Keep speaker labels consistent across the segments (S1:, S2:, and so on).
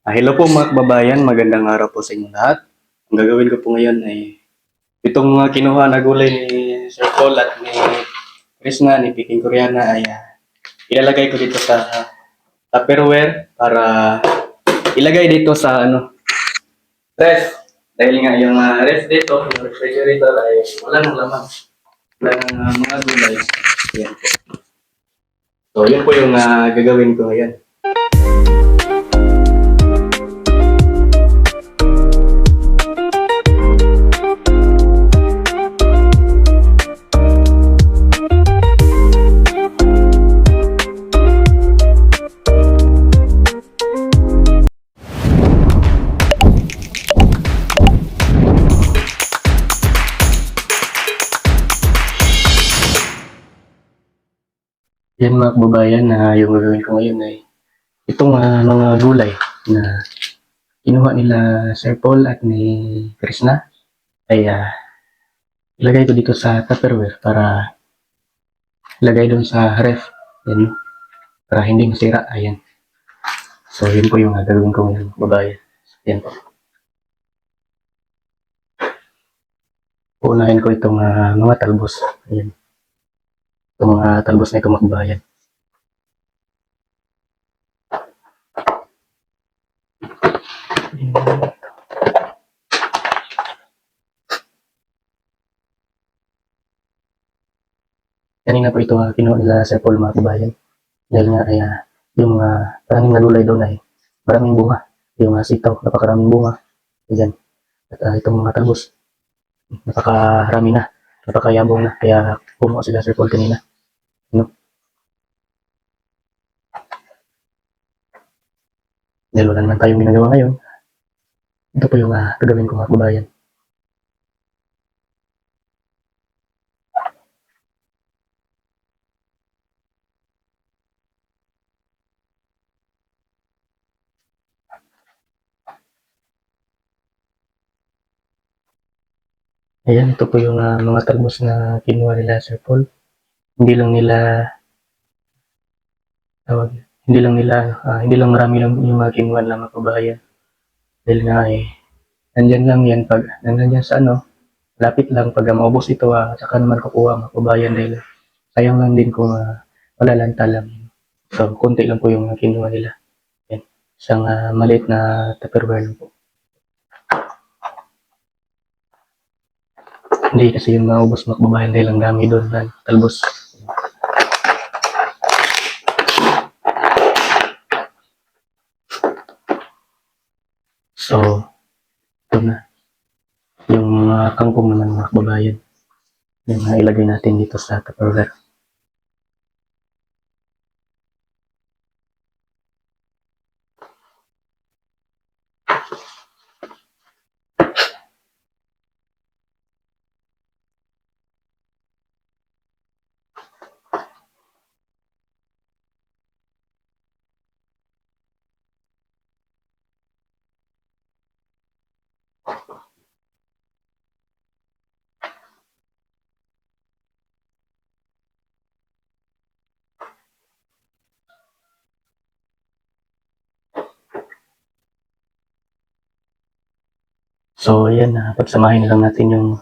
S1: Hello po mga kababayan, magandang araw po sa inyo lahat. Ang gagawin ko po ngayon ay itong kinuha na gulay ni Sir Paul at ni Chris nga, ni Piking Koreana ay ilalagay ko dito sa Tupperware para ilagay dito sa ref. Dahil nga yung ref dito, yung refrigerator ay walang laman. Walang mga gulay. Yan po. So yun po yung gagawin ko ngayon. Yan mga kababayan, na yung gagawin ko ngayon ay itong mga gulay na kinuha nila Sir Paul at ni Krishna ay ilagay ko dito sa Tupperware para ilagay doon sa ref. Yan, para hindi masira. Ayan. So yun po yung gagawin ko ngayon mga kababayan. Yan po. Uunahin ko itong mga talbos. Ayan. Itong mga talbos na ito mga kababayan. Kanina po ito kinuha nila Sir Paul mga kabayan. Dahil nga ay yung maraming nalulay doon ay maraming bunga. Yung sitaw, napakaraming bunga. Ayan. At itong mga talbos, napakarami na. Napakayabong na. Kaya kumuha sila Sir Paul kanina. Ano? Dahil wala naman tayong ginagawa ngayon. Ito po yung gagawin ko mga kabayan. Ayan, ito po yung mga talbos na kinuha nila Sir Paul. Hindi lang nila hindi lang marami lang yung mga kinuha ng mga kabayan. Dahil nga nandyan lang yan pag nandyan sa lapit lang pag maubos ito saka naman kukuha mga kabayan dahil sayang lang din kung malalanta lang. So, konti lang po yung kinuha nila. Yan. Isang maliit na Tupperware lang po. Hindi kasi yung maubos mga kabayan dahil ang dami doon na talbos. So, ito na. Yung mga kangkong naman mga kababayan. Yung ilagay natin dito sa Tupperware. So, ayan, pagsamahin lang natin yung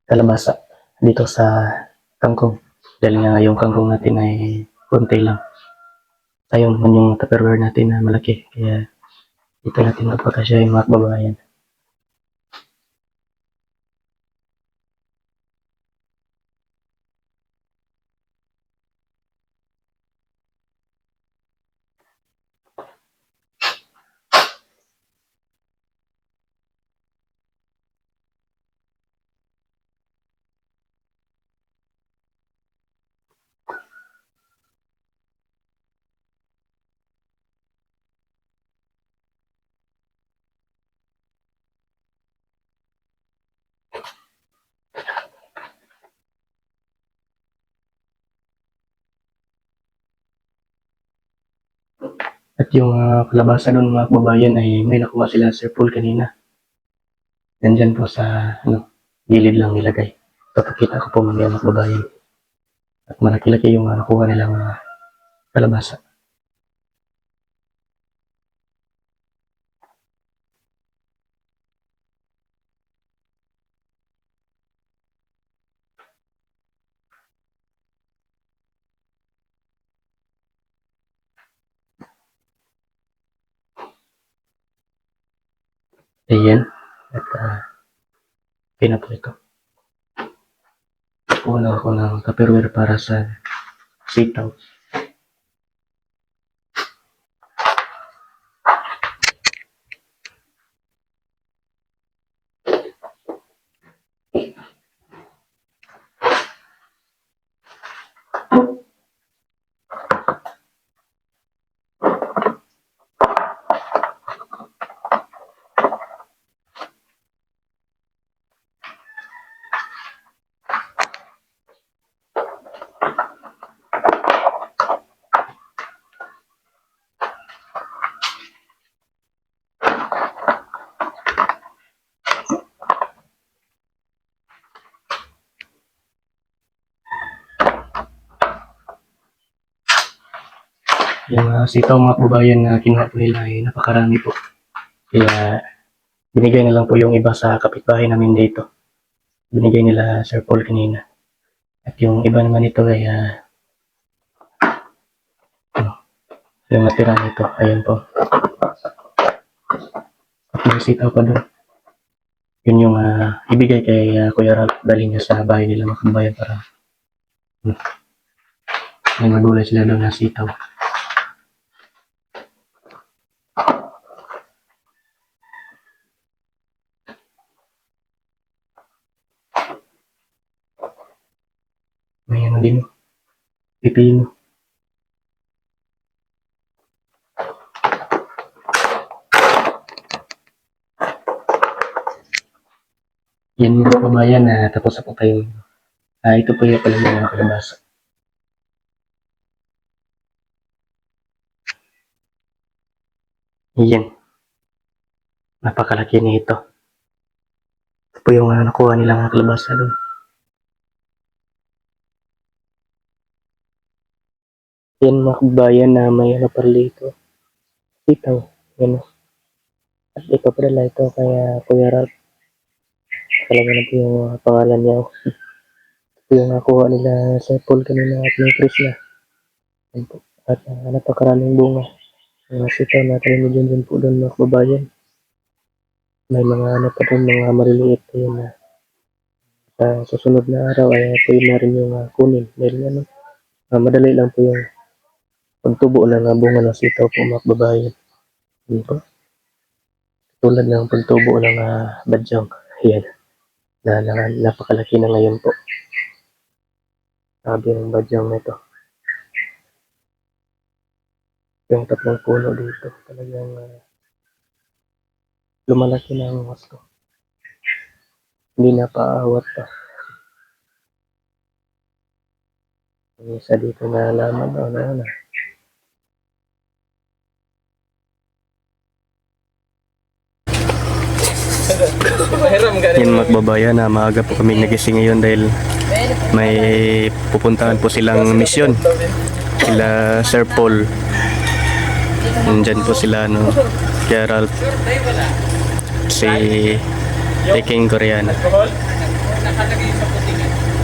S1: kalabasa dito sa kangkong. Dahil nga yung kangkong natin ay konti lang. Sayang naman yung Tupperware natin na malaki. Kaya dito natin magpakasya yung mga kababayan. At yung kalabasa doon mga kababayan ay may nakuha sila Sir Paul kanina. Nandyan po sa gilid lang nilagay. Papakita ko po mga kababayan. At malaki-laki yung nakuha nilang kalabasa. Ayan. At pinapo ito. Kuha lang ako ng tupperware para sa sitaw. Yung sitaw mga kababayan na kinuha po nila ay napakarami po. Kaya binigay na lang po yung iba sa kapitbahay namin dito. Binigay nila Sir Paul kanina. At yung iba naman ito ay yung natira nito. Ayan po. At may sitaw pa doon. Yun yung ibigay kay Kuya Ralph. Dali niya sa bahay nila mga kababayan para may magulay sila doon na sitaw. May ano din, pipino. Yan mga kababayan, tapos na po tayo. Ito po yung pala mga kalabasa. Yan. Napakalaki nito. Ito po yung nakuha nilang kalabasa doon. Yan mga kababayan na may ano pala dito. Sitaw. Yan. At ito pala ito kaya Kuya Ralph. Talaga na po yung pangalan niya. Ito yung nakuha nila sa Paul kanina at may Chris na. Yan po. At napakaraming bunga. Mga sitaw na tayo dyan po doon mga kababayan. May mga ano pa doon, mga maliliit po yun na sa susunod na araw ay pwede na rin yung kunin. Dahil madali lang po yung pagtubo ng bunga ng sitaw po mga kababayan. Yan po. Tulad ng pagtubo ng badyang. Yan. Napakalaki na ngayon po. Sabi ng badyang na ito. Yung tatlong puno dito. Talagang lumalaki na ang gusto. Hindi na paawat pa. Yung isa dito na laman. Na. Yan mga kababayan, maaga po kami nagising ngayon dahil may pupuntahan po silang misyon. Sila Sir Paul. Nandyan po sila Kuya Ralph. Si Peking Koreana.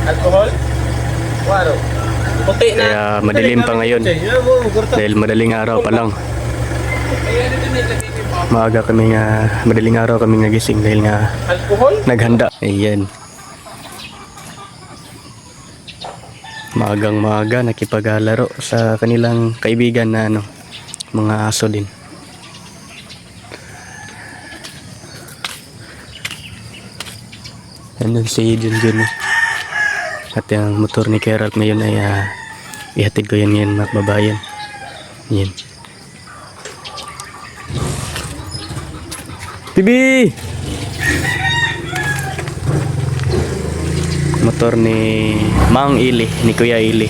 S2: Alcohol? Waro. Puti na.
S1: Kaya madilim pa ngayon dahil madaling araw pa lang. Maaga kami madaling araw kami nagising dahil
S2: Alcohol?
S1: naghanda. Ayan. Maagang maaga nakipaglalaro sa kanilang kaibigan na mga aso din. Andun si Junjun. At yung motor ni Geralt ngayon ay ihatid ko yan ngayon mga kababayan. Yan. Bibi! Motor ni Mang Ili, ni Kuya Ili.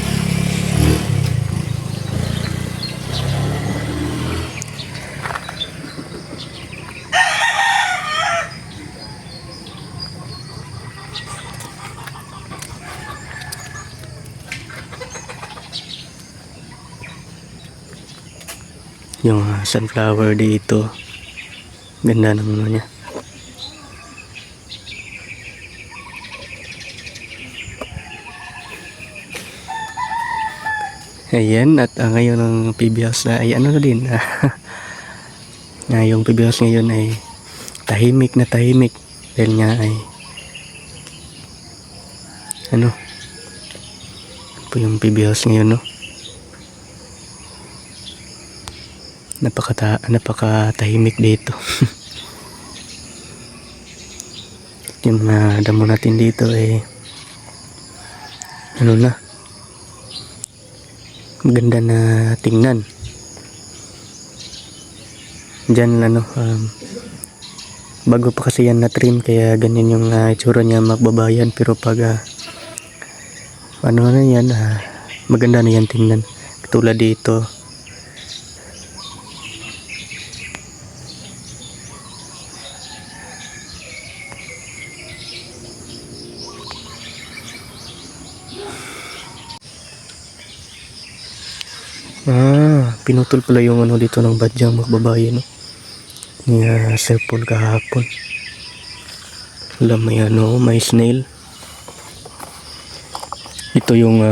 S1: Yung sunflower dito, ganda naman niya. Ayan, at ngayon ang PB House ay ano na din. Yung PB House ngayon ay tahimik na tahimik dahil nga ay ano po yung PB house ngayon, no? Napakatahimik dito. Yung mga damo natin dito ay ano na, maganda na tingnan. Diyan ano, bago pa kasi yan na trim kaya ganyan yung itsura niya magbabayan, pero pag ano na yan, maganda na yan tingnan. Katulad dito. Pinutol pala yung ano dito ng badyang magbabayan, no? Ni Sir Paul kahapon. Wala, may ano, may snail. Ito yung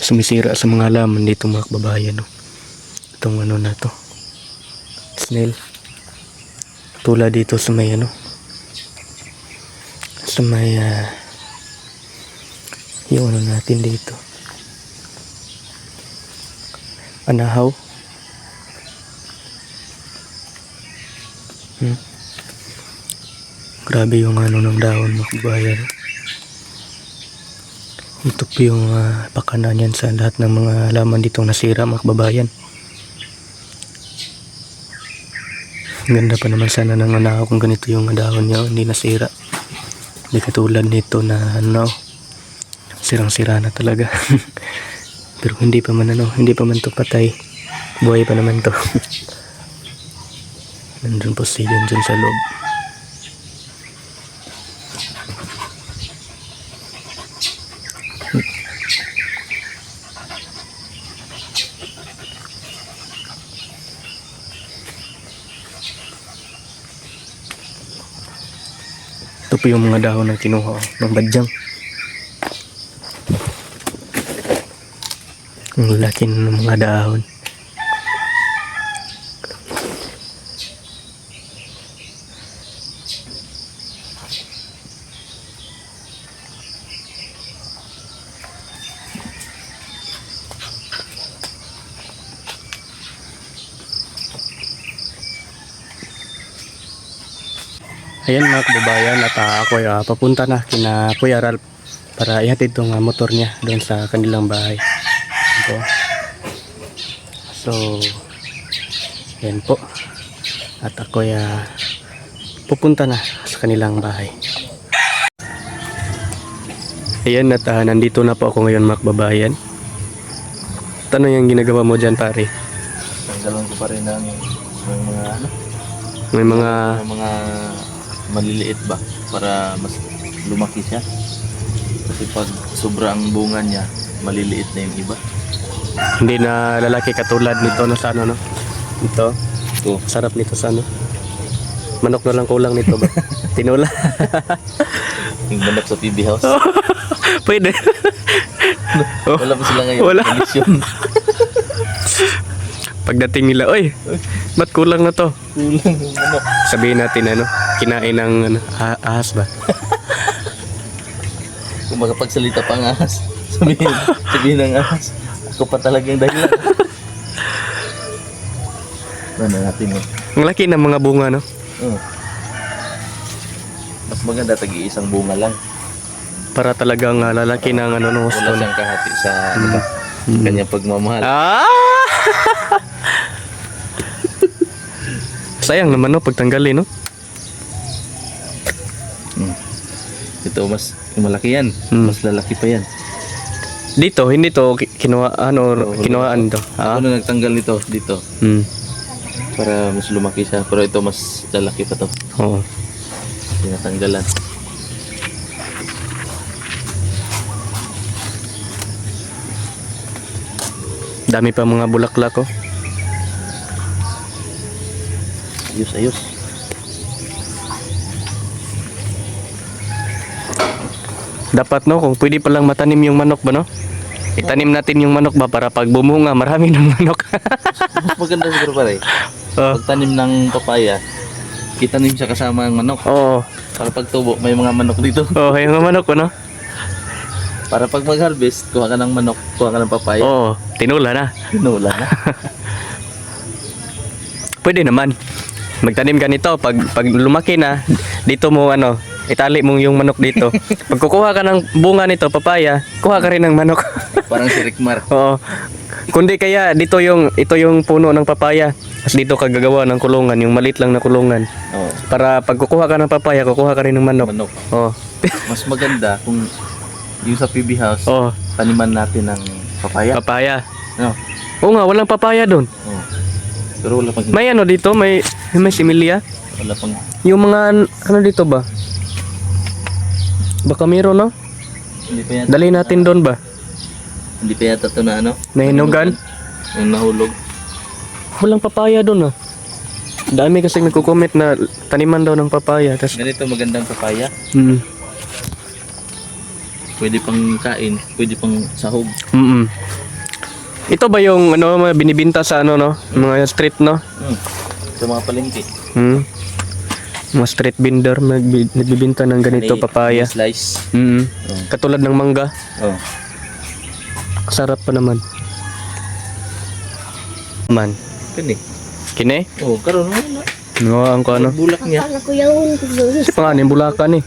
S1: sumisira sa mga halaman dito mga kababayan, no? Itong ano na to, snail. Tulad dito sa may ano, sa may yung ano natin dito, anahaw. Grabe yung ano ng dahon mga kababayan. Ito po yung pakanan yan sa lahat ng mga halaman ditong nasira mga kababayan. Ganda pa naman sana ng anahaw kung ganito yung dahon niya, hindi nasira. Hindi katulad nito na ano, sirang-sira na talaga. Pero hindi pa man ano, hindi pa man to patay. Buhay pa naman to. Nandun po si John dyan sa loob. Ito po yung mga dahon na kinuha ng badyang. Ang laki ng mga dahon. Ayan mga kababayan, at ako ay papunta na kina Kuya Ralph para ihatid itong motor niya doon sa kanilang bahay. Ito. So, yan po. At ako ay pupunta na sa kanilang bahay. Ayan, at nandito na po ako ngayon mga kababayan. Ano yung ginagawa mo dyan, pare?
S2: Tanggalan ko pa rin ng mga ano,
S1: May mga
S2: mga maliliit ba para mas lumaki siya. Kasi pag sobra ang bunga niya, maliliit na yung iba.
S1: hindi na lalaki katulad nito na sa ano, no? Ito.
S2: Ito.
S1: Sarap nito sa ano. Manok na lang kulang nito ba? Tinula.
S2: Yung manok sa PB house.
S1: Pwede. Oh,
S2: Wala pa sila ngayon.
S1: wala.
S2: Kondisyon.
S1: Pagdating nila, oy, ba't kulang na to?
S2: Kulang yung manok.
S1: Sabihin natin ano, kinain ng ano, ahas ba?
S2: Kung makapagsalita pa ang ahas, sabihin ng ahas, ako pa talagang dahilan. Ano natin mo?
S1: Ang laki ng mga bunga, no?
S2: Mas maganda tag-iisang bunga lang.
S1: Para talagang lalaki ng ano, no,
S2: Wala
S1: gusto.
S2: siyang kahati sa ano ba? Kanyang pagmamahal.
S1: Ah! Sayang naman, no, pagtanggalin, no?
S2: Ito mas malaki yan. Mas lalaki pa yan.
S1: Dito, hindi to kinuha, ano, kinuhaan to.
S2: Ako na nagtanggal nito dito para mas lumaki siya. Pero ito mas lalaki pa to.
S1: Oo.
S2: Tinatanggalan.
S1: Dami pa mga bulaklak, oh.
S2: Ayos.
S1: Dapat, no, kung pwede palang matanim yung manok ba, no? Itanim natin yung manok ba para pag bumunga, marami ng manok.
S2: Mas maganda siguro pare.
S1: Oh.
S2: Pagtanim ng papaya, itanim siya kasama ang manok.
S1: Oo.
S2: Para pag tubo, may mga manok dito.
S1: Oh, yung mga manok ko, no?
S2: Para pag mag-harvest, kuha ka ng manok, kuha ka ng papaya.
S1: Oo, tinula na.
S2: Pinula na.
S1: Pwede naman. Magtanim ka nito, pag lumaki na, dito mo ano, itali mo yung manok dito. Pag kukuha ka ng bunga nito, papaya, kuha ka rin ng manok.
S2: Parang si Rickmar.
S1: Oo. Kundi kaya ito yung puno ng papaya. Tapos dito ka gagawa ng kulungan, yung maliit lang na kulungan.
S2: Oo.
S1: Para pag kukuha ka ng papaya, kukuha ka rin ng manok.
S2: Manok.
S1: Oo.
S2: Mas maganda kung yung sa PB house,
S1: Oo.
S2: taniman natin ng papaya.
S1: Papaya.
S2: No?
S1: Oo nga, walang papaya doon.
S2: Oo. Pero wala pang
S1: May ano dito, may similya.
S2: wala pang
S1: Yung mga ano dito ba? Baka meron, no?
S2: hindi pa yata.
S1: Dali natin doon ba?
S2: Hindi pa yata ito na ano?
S1: Nahinugan?
S2: Yung nahulog.
S1: Walang papaya doon, ah. Dami kasi nagko-comment na taniman daw ng papaya. Tas,
S2: Ganito magandang papaya.
S1: mm,
S2: Pwede pang kain, pwede pang sahog.
S1: mm. Ito ba yung ano mga binibinta sa ano no? Mga street no?
S2: Sa mga palengke.
S1: Hmm. Mga street vendor nagbibinta ng ganito papaya.
S2: Slice.
S1: Mm.
S2: Oh.
S1: Katulad ng mangga.
S2: Oh.
S1: Sarap pa naman. Man.
S2: Kani.
S1: Kine?
S2: Oh, karon na.
S1: No, ang ko ano?
S2: Bulak niya.
S3: Kala ko yung
S1: Si pangalan Bulacan eh.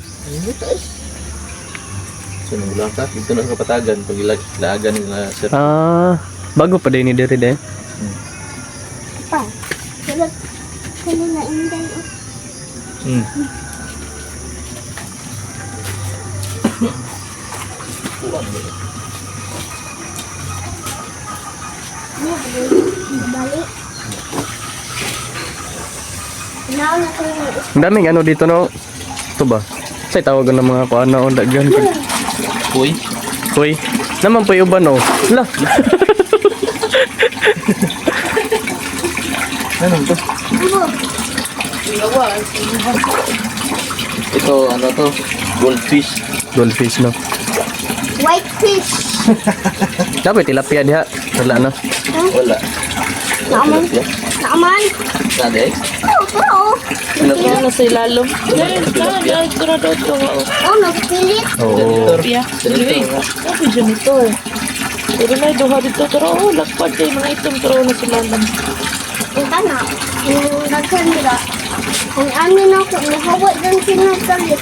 S2: So, nang bulak ka, dito na sa Kapatagan, pag ilaagan nila sir.
S1: Ah, bago pa din ni Dere de.
S3: pa. Kala ko na inday.
S2: Hmm.
S3: Balik. Nauna ko yung
S1: Ang daming ano dito no. Ito ba? Say tawagan ng mga kuana o daghan.
S2: Uy,
S1: Hoy, naman po yung uban oh. La.
S2: ano to? Ito, ano to? Goldfish.
S1: Goldfish no.
S3: white fish.
S1: Dapat tilapia diha. Wala no.
S2: Wala.
S3: Naaman.
S2: Tilapia.
S3: Naaman.
S2: Saan eh?
S3: Oo.
S2: Tilapia.
S4: Ano sa ilalom? Grado ito nga.
S3: Oo, nagpilit.
S1: Oo.
S4: Yeah. Anyway, sabi janitor. Pero na duha dito. Pero lagpad kayo mga itom. Pero na sa ilalom.
S3: Punta na. Yung daghan nila. Kung amin ako, nahawat din sinagalit.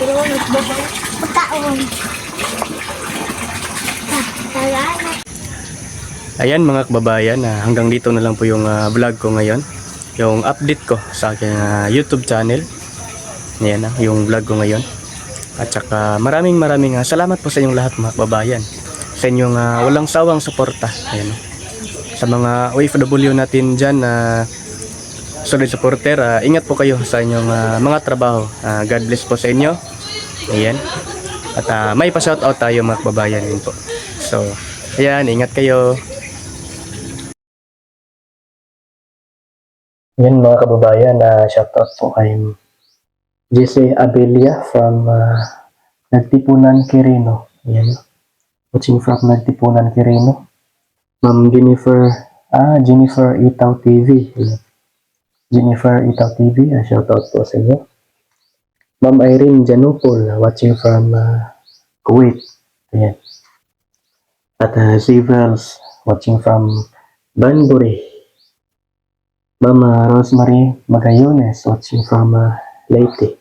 S4: Pero nagbabang.
S3: Pagkaon. Tara.
S1: Ayan mga kababayan, hanggang dito na lang po yung vlog ko ngayon. Yung update ko sa aking YouTube channel. Ayan yung vlog ko ngayon. At saka maraming salamat po sa inyong lahat mga kababayan. Sa inyong walang sawang suporta. Ayan. Sa mga OFW natin dyan na solid supporter, ingat po kayo sa inyong mga trabaho. God bless po sa inyo. Ayan. At may pa-shoutout tayo mga kababayan din po. So, ayan, ingat kayo. Yan mga kababayan, shoutout po kay Jesse Abelia from Nagtipunan, Quirino. Yan. Watching from Nagtipunan, Quirino. Ma'am Jennifer Itaw TV. Yan. Jennifer Itaw TV, shoutout po sa inyo. Ma'am Irene Janupol, watching from Kuwait. Ayan. At Sivels, watching from Banbury. Ma'am Rosemary Magayones, watching from Leyte.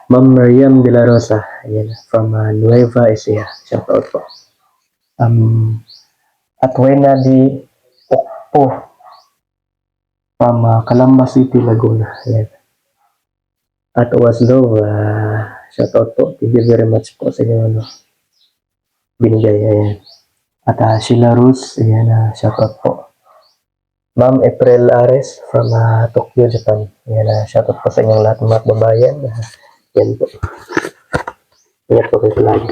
S1: Ma'am Mariam De La Rosa, ayan, from Nueva Ecija. Shout out po. Atwena Di Okpo, from Calamba City, Laguna. Ayan. At Waslo, shout out po. Thank you very much po sa inyo binigay. Ayan. At Sheila Rus, ayan, shout out po. Ma'am April Ares from Tokyo, Japan. Yan, shoutout po sa inyong lahat mga kababayan. Yan po. Ingat po kayo lagi.